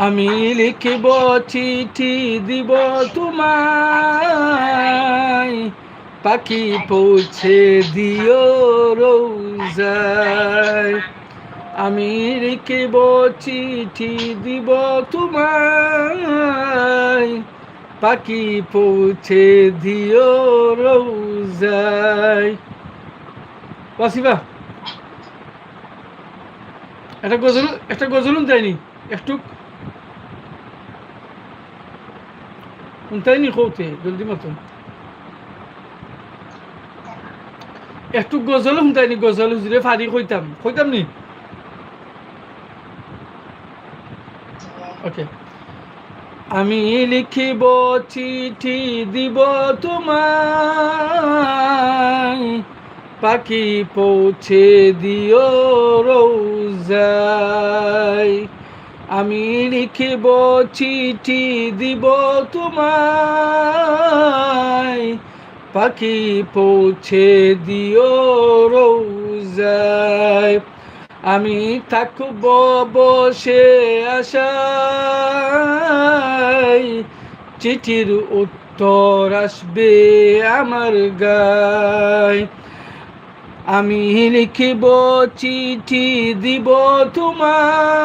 আমি লিখিব চিঠি দিব তোমায়, পাখি পৌঁছে দিও রোজায়। আমি লিখিব চিঠি দিব তোমায়, পাখি পৌঁছে দিও রোজায়। ওয়াসিফা, একটা গজল দেয়নি একটু উনতাইনি কৌতে জলদি মতন একটু গজল শুনতাইনি, গজল হুজুরে ফারি কইতাম নি। ওকে। আমি লিখিব চিঠি দিব তোমায়, পাখি পৌঁছে দিও রোজায়। আমি লিখিব চিঠি দিব তোমায়, পাখি পৌঁছে দিও রোজায়। আমি থাকব বসে আশায়, চিঠির উত্তর আসবে আমার গায়। আমি লিখিব চিঠি দিব তোমায়।